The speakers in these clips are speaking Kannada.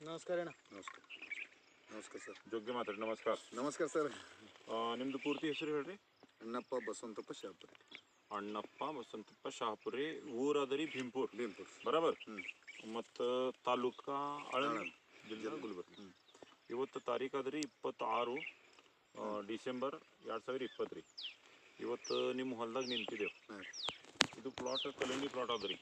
ನಮಸ್ಕಾರ ಅಣ್ಣ. ನಮಸ್ಕಾರ ನಮಸ್ಕಾರ ಸರ್. ಜೋಗ್ಯ ಮಾತಾಡಿ. ನಮಸ್ಕಾರ. ನಮಸ್ಕಾರ ಸರ್. ನಿಮ್ಮದು ಪೂರ್ತಿ ಹೆಸರು ಹೇಳ್ರಿ. ಅಣ್ಣಪ್ಪ ಬಸವಂತಪ್ಪ ಶಾಪುರಿ. ಅಣ್ಣಪ್ಪ ಬಸವಂತಪ್ಪ ಶಾಪುರಿ. ಊರದರಿ ಭೀಂಪುರ್. ಭೀಂಪುರ್ ಬರಾಬರ್. ಮತ್ತು ತಾಲೂಕಾ ಆಳಂದ, ಜಿಲ್ಲಾ ಗುಲ್ಬರ್ಗ. ಇವತ್ತು ತಾರೀಕು ಅದರಿ 26 ಡಿಸೆಂಬರ್ 2020 ರೀ. ಇವತ್ತು ನಿಮ್ಮ ಹೊಲದಾಗ ನಿಂತಿದ್ದೇವೆ. ಇದು ಪ್ಲಾಟ್ ಕಲ್ಲಂಗಡಿ ಪ್ಲಾಟ್ ಅದರಿ.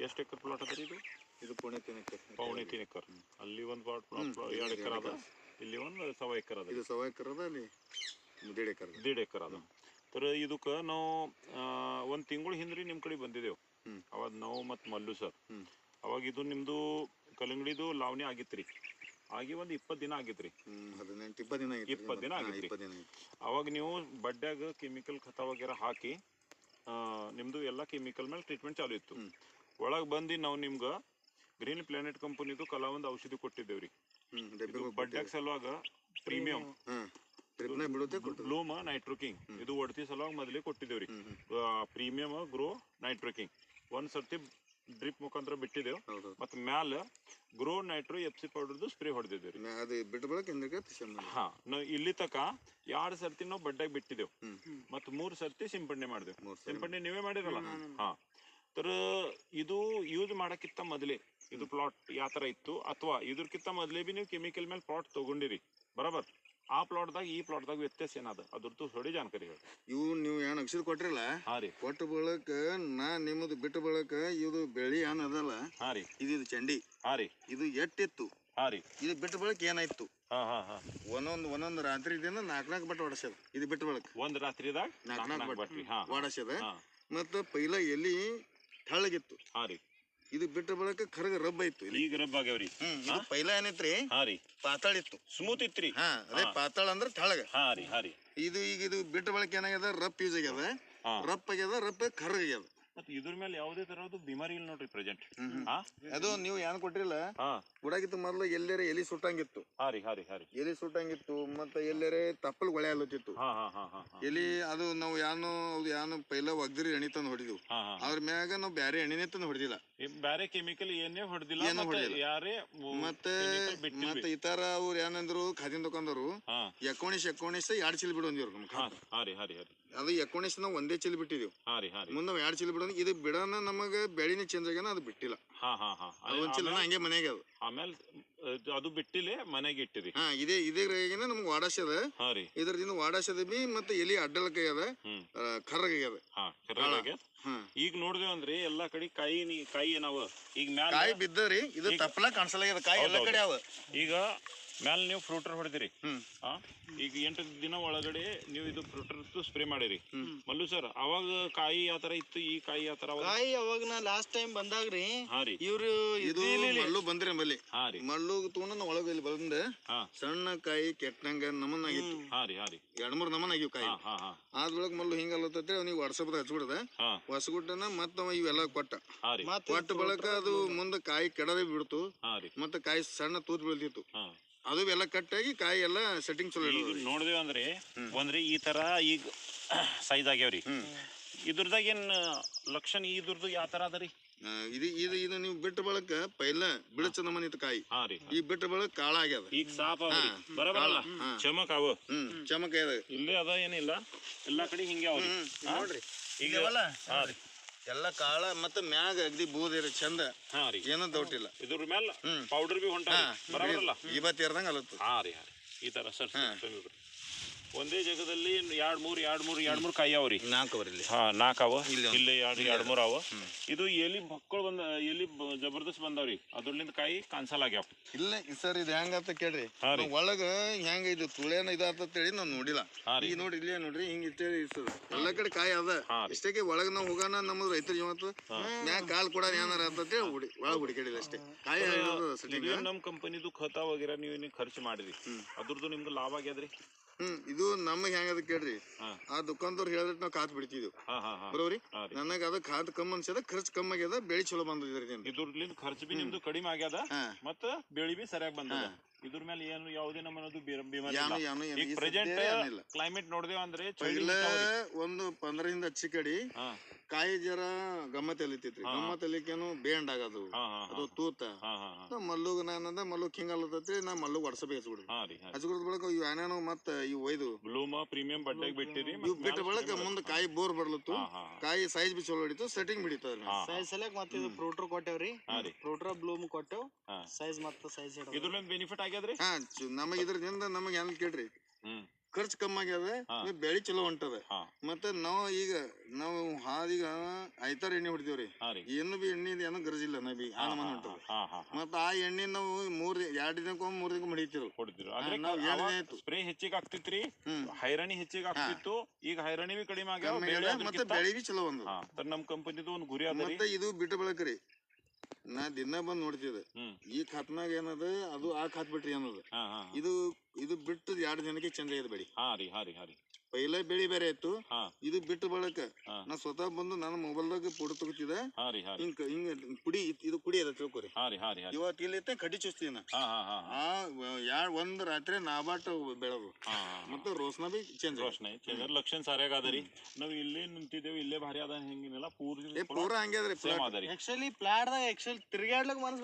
ಎಷ್ಟು ಎಕರೆ ಪ್ಲಾಟ್ ಅದರಿ ಇದು? ಇದು ಪೌಣೆ 3 ಎಕರೆ. ಅಲ್ಲಿ ಒಂದು ಪ್ಲಾಟ್ 2 ಎಕರೆ ಅದ, ಇಲ್ಲಿ ಒಂದು 1.25 ಎಕರೆ ಅದ. ಇದು 1.25 ಎಕರೆ ಅದ, ಅಲ್ಲಿ 1.5 ಎಕರೆ 1.5 ಎಕರೆ ಅದ. तर ಇದಕ್ಕೆ ನಾವು ಒಂದು ತಿಂಗಳು ಹಿಂದ್ರಿ ನಿಮ್ಮ ಕಡೆ ಬಂದಿದ್ದೆವು. ಅವಾಗ ನಾವು ಮತ್ತು ಮಲ್ಲು ಸರ್. ಅವಾಗ ಇದು ನಿಮ್ಮದು ಕಲ್ಲಂಗಡಿದು ಲಾವಣಿ ಆಗಿತ್ತು ರೀ. ಆಗಿ ಒಂದು 20 ದಿನ ಆಗಿತ್ತು ರೀ. 18-20 ದಿನ ಆಗಿತ್ತು. 20 ದಿನ ಆಗಿತ್ತು. ಅವಾಗ ನೀವು ಬಡ್ಡ್ಯಾಗ ಕೆಮಿಕಲ್ ಖತ ವಗೇರ ಹಾಕಿ ನಿಮ್ಮದು ಎಲ್ಲ ಕೆಮಿಕಲ್ ಮೇಲೆ ಟ್ರೀಟ್ಮೆಂಟ್ ಚಾಲು ಇತ್ತು. ಒಳಗೆ ಬಂದು ನಾವು ನಿಮ್ಗೆ ಗ್ರೀನ್ ಪ್ಲಾನೆಟ್ ಕಂಪನಿದು ಕಲಾವಂದು ಔಷಧಿ ಕೊಟ್ಟಿದ್ದೇವೆ ರೀ. ಬಡ್ಡ್ಯಾಗ ಸಲುವಾಗ ಪ್ರೀಮಿಯಂ ಬ್ಲೂಮ್ ನೈಟ್ರೋಕಿಂಗ್ ಇದು ಒಡ್ತಿ ಸಲುವಾಗಿ ಮೊದಲೇ ಕೊಟ್ಟಿದ್ದೇವ್ರಿ. ಪ್ರೀಮಿಯಂ ಗ್ರೋ ನೈಟ್ರೋಕಿಂಗ್ ಒಂದ್ ಸರ್ತಿ ಡ್ರಿಪ್ ಮುಖಾಂತರ ಬಿಟ್ಟಿದ್ದೇವೆ. ಮತ್ತೆ ಮ್ಯಾಲ ಗ್ರೋ ನೈಟ್ರೋ ಎಫ್ಸಿ ಪೌಡರ್ದು ಸ್ಪ್ರೇ ಹೊಡೆದಿದ್ದೇವೆ. ಹಾ, ನಾವು ಇಲ್ಲಿ ತಕ 2 ಸರ್ತಿ ನಾವು ಬಡ್ಡಾಗ ಬಿಟ್ಟಿದ್ದೇವೆ. ಮತ್ತೆ 3 ಸರ್ತಿ ಸಿಂಪಡಣೆ ಮಾಡಿದೆವು. ಸಿಂಪಡಣೆ ನೀವೇ ಮಾಡಿರಲ್ಲ? ಹಾ. तर ಇದು ಯೂಸ್ ಮಾಡಕ್ಕಿಂತ ಮೊದಲೇ ಇದು ಪ್ಲಾಟ್ ಯಾವ ಥರ ಇತ್ತು ಅಥವಾ ಇದ್ರಕ್ಕಿಂತ ಮೊದಲೇ ಬಿ ನೀವು ಕೆಮಿಕಲ್ ಮೇಲೆ ಪ್ಲಾಟ್ ತಗೊಂಡಿರಿ ಬರಾಬರ್. ಆ ಪ್ಲಾಟ್ದಾಗ ಈ ಪ್ಲಾಟ್ದಾಗ ವ್ಯತ್ಯಾಸ ಏನದ ಅದ್ರದ್ದು ಥೋಡಿ ಜಾನಕಾರಿ ಹೇಳಿ. ಇವು ನೀವು ಏನು ಔಷಧ ಕೊಟ್ರಿಲ್ಲ, ಹಾ ರೀ, ಕೊಟ್ಟ ಬಳಕ ನಾ ನಿಮ್ಮದು ಬಿಟ್ಟ ಬಳಕ ಇದು ಬೆಳಿ ಏನ್ ಅದಲ್ಲ, ಹಾ ರೀ, ಇದು ಚಂಡಿ, ಹಾ ರೀ, ಇದು ಎಟ್ಟಿತ್ತು, ಹಾ ರೀ, ಇದು ಬಿಟ್ಟ ಬಳಕ ಏನಾಯ್ತು, ಹಾ ಹಾ ಹಾ, ಒಂದೊಂದು ರಾತ್ರಿ ದಿನ 4 ಬಟ್ ಹೊಡಸ್ಯದ. ಇದು ಬಿಟ್ಟ ಬಳಕ ಒಂದ್ ರಾತ್ರಿದಾಗ 4 ಬಟ್ ಹೊಡಸ್ಯದ. ಮತ್ತ ಪೈಲ ಎಲ್ಲಿ ತಳ್ಳಗಿತ್ತು, ಹಾ ರೀ, ಇದು ಬಿಟ್ಟ ಬಳಕ ಕರಗ ರಬ್ಬ ಇತ್ತು. ಈಗ ರಬ್ಬ ಆಗ್ಯಾವ್ರಿ. ಇದು ಪೈಲ ಏನೈತ್ರಿ, ಹಾ ರೀ, ಪಾತಾಳ ಇತ್ತು, ಸ್ಮೂತ್ ಇತ್ರಿ. ಹಾ, ಅದೇ ಪಾತಾಳ ಅಂದ್ರೆ ತಳಗ. ಹಾ ರೀ, ಹಾ ರೀ. ಇದು ಈಗ ಇದು ಬಿಟ್ಟ ಬಳಕ ಏನಾಗ್ಯದ, ರಪ್ ಯೂಸ್ ಆಗ್ಯದ, ರಪ್ ಆಗ್ಯದ, ರಪ್ ಕರ್ಗ ಆಗ್ಯದ. ಮತ್ತೆ ಇದ್ರ ಮೇಲೆ ಯಾವುದೇ ತರದ್ದು ಬಿಮಾರಿ ಇಲ್ಲ ನೋಡ್ರಿ ಪ್ರೆಸೆಂಟ್. ಅದು ನೀವು ಏನ್ ಕೊಟ್ರಿಲ್ಲ, ಗುಡಾಗಿತ್ತು ಮೊದ್ಲು ಎಲ್ಲೇರೆ ಎಲಿ ಸುಟ್ಟಂಗಿತ್ತು. ಹಾ ರೀ, ಹಾ ರೀ, ಹಾ ರೀ, ಎಲಿ ಸುಟ್ಟಂಗಿತ್ತು. ಮತ್ತೆ ಎಲ್ಲೇರೆ ತಪ್ಪಲ್ ಗೊಳೆ ಅಲ್ಲತ್ತಿತ್ತು ಎಲಿ. ಅದು ನಾವು ಯಾನು ಪೈಲ ಒಗ್ದಿರಿ ಎಣ್ಣೆ ತಂದು ಹೊಡಿದ್ವು. ಅದ್ರ ಮ್ಯಾಗ ನಾವು ಬ್ಯಾರೆ ಎಣ್ಣೆನೇ ತಂದು ಹೊಡೆದಿಲ್ಲ, ಬ್ಯಾರೆ ಕೆಮಿಕಲ್ ಏನೇ ಹೊಡೆದಿಲ್ಲ. ಮತ್ತೆ ಇತರ ಅವ್ರು ಏನಂದ್ರು ಖಾದಿನ ದುಕಾನ್ದವ್ರು 19 2 ಚೀಲ ಬಿಡು ಅಂದಿವ್ರು ನಮ್ಗೆ. ಅದು 19 ನಾವು ಒಂದೇ ಚೀಲ ಬಿಟ್ಟಿದೀವಿ. ಮುಂದೆ ನಾವು 2 ಚೀಲ ಬಿಡೋಣ. ಇದು ಬಿಡೋಣ ನಮಗ ಬೆಳಿನೇ ಚೇಂಜ್ ಆಗ್ಯಾನ, ಅದು ಬಿಟ್ಟಿಲ್ಲ. ಒಂದ್ ಚೀಲ ಹಂಗೆ ಮನೆಗೆ ಅದು ಆಮೇಲೆ ಅದು ಬಿಟ್ಟಿಲೆ ಮನೆಗೆ ಇಟ್ಟಿರಿ. ಇದೇ ನಮ್ಗೆ ವಾಡಾಸದ. ಇದ್ರದಿಂದ ವಾಡಾಸದ ಬಿ ಮತ್ತೆ ಎಲಿ ಅಡ್ಡಲಕ ಅದ, ಕರ್ರಗ್ಯದ. ಈಗ ನೋಡಿದೇವ್ ಅಂದ್ರೆ ಎಲ್ಲಾ ಕಡೆ ಕಾಯಿ ಏನಾವ ಈಗ ಮ್ಯಾಲ ಕಾಯಿ ಬಿದ್ದರಿ. ಇದು ತಪ್ಪಲ ಕಾಣಿಸಲ ಕಾಯಿ ಎಲ್ಲ ಕಡೆ ಅವ. ಈಗ ಮ್ಯಾಲ ನೀವು ಫ್ರೂಟರ್ ಹೊಡೆದಿರಿ. ಈಗ 8 ದಿನ ಒಳಗಡೆ ನೀವು ಇದು ಫ್ರೂಟರ್ ಸ್ಪ್ರೇ ಮಾಡಿರಿ ಮಲ್ಲು ಸರ್. ಅವಾಗ ಕಾಯಿ ಯಾವ ತರ ಇತ್ತು, ಈ ಕಾಯಿ ಯಾವ ತರ? ಕಾಯಿ ಅವಾಗ ನಾ ಲಾಸ್ಟ್ ಟೈಮ್ ಬಂದಾಗ್ರಿ, ಇವ್ರು ಇದು ಮಲ್ಲು ಬಂದ್ರಿ ನಮ್ಮಲ್ಲಿ. ಮಲ್ಲು ತಗೊಂಡ ಒಳಗ ಇಲ್ಲಿ ಬಂದ ಸಣ್ಣ ಕಾಯಿ ಕೆಟ್ಟಂಗ ನಮನ್ ಆಗಿತ್ತು. 2-3 ನಮನ್ ಆಗಿವ್ ಕಾಯಿ. ಆದ್ರೊಳಗ್ ಮಲ್ಲು ಹಿಂಗಲ್ಲತ್ತೇಳಿ ಅವ್ನಿಗೆ ವಾಟ್ಸಪ್ ಹಚ್ಬಿಡದ. ಹೊಸಗುಟ್ಟನ ಮತ್ತ ಇವೆಲ್ಲ ಕೊಟ್ಟ ಬಳಕ ಅದು ಮುಂದ ಕಾಯಿ ಕೆಡದೆ ಬಿಡ್ತು. ಮತ್ತೆ ಕಾಯಿ ಸಣ್ಣ ತೂತ್ ಬೀಳ್ತಿತ್ತು. ಅದು ಎಲ್ಲ ಕಟ್ಟಾಗಿ ಕಾಯಿ ಎಲ್ಲ ಸೆಟ್ಟಿಂಗ್ ಚಲೋ. ನೋಡಿದೇವ್ ಅಂದ್ರೆ ಈ ತರ ಈಗ ಸೈಜ್ ಆಗ್ಯಾವ್ರಿ. ಇದ್ರದಾಗ ಏನ್ ಲಕ್ಷಣ ಇದ್ರದ್ದು ಯಾವ ತರ ಅದರಿ? ಇದು ನೀವು ಬಿಟ್ಟ ಬಳಕ ಪೈಲ ಬಿಡಚ ನಮನಿತ್ತು ಕಾಯಿ. ಈ ಬಿಟ್ಟ ಬಳಕ ಕಾಳ ಆಗ್ಯದ. ಈಗ ಸಾಪ ಬರಬರಲ್ಲ, ಚಮಕ್ ಅವ. ಚಮಕ್ ಇಲ್ಲೇ ಅದ ಏನಿಲ್ಲ, ಎಲ್ಲಾ ಕಡೆ ಹಿಂಗೆ ಅವ್ರಿ ನೋಡ್ರಿ. ಈಗ ಎಲ್ಲ ಕಾಳ ಮತ್ತೆ ಮ್ಯಾಗ ಅಗದಿ ಬೂದಿರ ಚಂದ. ಏನೋ ಡೌಟ್ ಇಲ್ಲ. ಇದ್ರ ಮೇಲೆ ಪೌಡರ್ ಬಿ ಹೊಂಟ ಬರಬರಲ್ಲ, ಇವತ್ತು ಇರ್ದಂಗ ಅಲತ್ತು. ಈ ತರ ಸರ್ ಒಂದೇ ಜಾಗದಲ್ಲಿ 2-3 ಕಾಯಿ ಅವ್ರಿ. 4 ಅವ, ಇಲ್ಲಿ 2-3 ಅವ. ಇದು ಎಲಿ ಮಕ್ಕಳು ಎಲಿ ಜಬರ್ದಸ್ತ್ ಬಂದಾವ್ರಿ. ಅದ್ರಲ್ಲಿಂದ ಕಾಯಿ ಕಾನ್ಸಲ್ ಆಗ್ಯಾವ. ಇಲ್ಲ ಸರ್, ಇದು ಹೆಂಗತ್ತ ಕೇಳ್ರಿ. ಒಳಗ ಹೆಂಗ ಇದು ತುಳಿಯನ ಇದಾತೇಳಿ ನಾವ್ ನೋಡಿಲ್ಲ. ಈಗ ನೋಡಿ ಇಲ್ಲೇ ನೋಡ್ರಿ, ಹಿಂಗ ಇಷ್ಟೇ ಇರ್ತದ. ಎಲ್ಲಾ ಕಡೆ ಕಾಯಿ ಅದ. ಇಷ್ಟಕ್ಕೆ ಒಳಗ ನಾವ್ ಹೋಗೋಣ ನಮ್ಮ ರೈತರ ಜೀವತ್ತು ಮ್ಯಾಗ ಕಾಲ್ ಕೊಡ ಏನಾರ ಅಂತೇಳಿ ಒಳಗ ಹುಡುಕಾಡಿಲ್ಲ ಅಷ್ಟೇ. ಕಾಯಿ ನಮ್ ಕಂಪನಿದು ಖತ ವಗೇರ ನೀವು ಖರ್ಚು ಮಾಡಿರಿ, ಅದ್ರದ್ದು ನಿಮ್ಗೆ ಲಾಭ ಆಗ್ಯದ್ರಿ. ಇದು ನಮಗ್ ಹೆಂಗದ ಕೇಳ್ರಿ, ಆ ದುಕಾನ್ದವ್ರು ಹೇಳಿದ್ರೆ ನಾವ್ ಕಾತ್ ಬಿಡ್ತಿದ್ವಿ ಬರೋರಿ. ನನಗ ಅದ ಕಾತ್ ಕಮ್ಮಿ ಅನ್ಸದ, ಖರ್ಚು ಕಮ್ಮಿ ಆಗ್ಯದ, ಬೆಳಿ ಚಲೋ ಬಂದಿದ್ರಿ. ಇದ್ರಲಿಂದ ಖರ್ಚು ಬಿ ನಿಮ್ದು ಕಡಿಮೆ ಆಗ್ಯದ, ಮತ್ತ ಬೆಳಿ ಬಿ ಸರಿಯಾಗಿ ಬಂದದ. ಇದ್ರ ಮೇಲೆ ಏನು ಯಾವುದೇ ನಮ್ಮದು ಬಿಮಾರಿ ಪ್ರೆಸೆಂಟ್ ಕ್ಲೈಮೇಟ್ ನೋಡಿದೇವ ಅಂದ್ರೆ ಒಂದು 15 ಹಚ್ಚಿ ಕಡಿ ಕಾಯಿ ಜರ ಗಮ್ಮತ್ ಎಲಿತೈತ್ರಿ ಗಮ್ಮತ್ ಎಲಿಕೇನು ಬೇಂಡ್ ಆಗೋದು ಅದು ತೂತ ಮಲ್ಲುಗ್ ನಾನಂದ ಮಲ್ಲುಗ್ ಹಿಂಗಲ್ಲತೈತ್ರಿ ನಾ ಮಲ್ಲುಗ್ ಹೊಡ್ಸಬೇಕು ಹಚ್ಬಿಡ್ದ ಬಳಕ ಇವ್ ಏನೇನೋ ಮತ್ತ ಇವ್ ಒಯ್ದು ಬ್ಲೂಮ ಪ್ರೀಮಿಯಂ ಬಡ್ಡೆಗ್ ಬಿಟ್ಟಿರಿ ಇವ್ ಬಿಟ್ಟ ಬಳಕ ಮುಂದ ಕಾಯಿ ಬೋರ್ ಬರ್ಲತ್ತು ಕಾಯಿ ಸೈಜ್ ಬಿ ಚಲೋ ಹಿಡಿತು ಸೆಟ್ಟಿಂಗ್ ಬಿಡಿತದ ಸೈಜ್ ಸಲಕ್ ಮತ್ತೆ ಇದು ಫ್ರೂಟ್ರ್ ಕೊಟ್ಟೇವ್ರಿ ಫ್ರೂಟ್ರ ಬ್ಲೂಮ್ ಕೊಟ್ಟೆವ್ ಸೈಜ್ ಮತ್ತ ಸೈಜ್ ಇದ್ರಲಿಂದ ಬೆನಿಫಿಟ್ ಆಗ್ಯದ್ರಿ ನಮಗ್ ಇದ್ರದಿಂದ ನಮಗ್ ಏನ್ ಕೇಳ್ರಿ ಖರ್ಚು ಕಮ್ಮಿ ಆಗ್ಯದ ಬೆಳಿ ಚಲೋ ಹೊಂಟದ ಮತ್ತೆ ನಾವು ಹಾದೀಗ ಐತಾರ ಎಣ್ಣೆ ಹೊಡಿತೀವ್ರಿ ಏನು ಬಿ ಎಣ್ಣೆ ಏನೋ ಗರಜಿಲ್ಲ ನಾ ಬಿ ಆ ನಮನ್ ಹೊಂಟದ ಮತ್ತ ಆ ಎಣ್ಣೆ ನಾವು 2 ದಿನಕ್ಕೊಮ್ಮೆ 3 ದಿನಕ್ಕೊಮ್ಮೆ ಹೊಡಿತೀವಿ ಸ್ಪ್ರೇ ಹೆಚ್ಚಿಗೆ ಆಗ್ತಿತ್ರಿ ಹೈರಾಣಿ ಹೆಚ್ಚಿಗೆ ಆಗ್ತಿತ್ತು ಈಗ ಹೈರಾಣಿ ಬಿ ಕಡಿಮೆ ಆಗ್ಯಾವ ಮತ್ತೆ ಬೆಳಿ ಬಿ ಚಲೋ ಬಂದ ನಮ್ ಕಂಪನಿದು ಒಂದು ಗುರಿ ಅದ ಮತ್ತೆ ಇದು ಬಿಟ್ಟು ಬಳಕ್ರಿ ನಾ ದಿನ ಬಂದ್ ನೋಡ್ತಿದ್ದೆ ಈ ಖಾತ್ನಾಗ ಏನದ ಅದು ಆ ಖಾತ್ ಬಿಟ್ರಿ ಏನದ ಇದು ಬಿಟ್ಟು 2 ದಿನಕ್ಕೆ ಚಂದ ಇದೆ ಬೆಳಿ ಪೈಲ ಬೆಳಿ ಬೇರೆ ಇತ್ತು ಇದು ಬಿಟ್ಟು ಬಳಕ ನಾ ಸ್ವತಃ ಬಂದು ನಾನು ಮೊಬೈಲ್ದಾಗ ಫೋಟೋ ತಗೋತಿದ್ದೆ ಹಿಂಗ ಕುಡಿ ಇದು ಕುಡಿ ಅದ ತಿಳ್ಕೊರಿ ಇವತ್ತು ಇಲ್ಲಿ ಕಡ್ಡಿ ಚುಸ್ತೀನ ಒಂದ್ ರಾತ್ರಿ ನಾಬಾಟ ಬೆಳದು ಮತ್ತೆ ರೋಸ್ನ ಬಿ ಚೇಂಜ್ ಲಕ್ಷಣ ಸಾರ್ಯಾಗದರಿ ನಾವ್ ಇಲ್ಲೇ ನಿಂತಿದ್ದೇವೆ ಇಲ್ಲೇ ಭಾರಿ ಅದ ಹಿಂಗಿನೆಲ್ಲ ಪೂರ ಹಂಗೆ ಅದ್ರಿ ಆಕ್ಚುಲಿ ಪ್ಲಾಟ್ ದಾಗ ಆಕ್ಚುಲಿ ತಿರ್ಗಾಡ್ಲಕ್ ಮನಸ್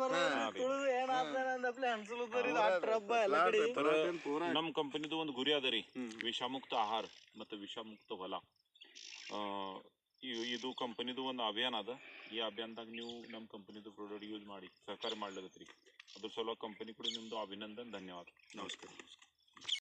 ನಮ್ ಕಂಪನಿದು ಒಂದು ಗುರಿ ಅದರಿ ವಿಷಮುಕ್ತ ಆಹಾರ ಮತ್ತು ವಿಷಮುಕ್ತ ಹೊಲ ಇದು ಕಂಪನಿದು ಒಂದು ಅಭಿಯಾನ ಅದ ಈ ಅಭಿಯಾನದಾಗ ನೀವು ನಮ್ಮ ಕಂಪನಿದು ಪ್ರಾಡಕ್ಟ್ ಯೂಸ್ ಮಾಡಿ ಸಹಕಾರ ಮಾಡ್ಲತ್ರಿ ಅದ್ರ ಸಲುವಾಗಿ ಕಂಪನಿ ಕೂಡ ನಿಮ್ದು ಅಭಿನಂದನ್ ಧನ್ಯವಾದ ನಮಸ್ಕಾರ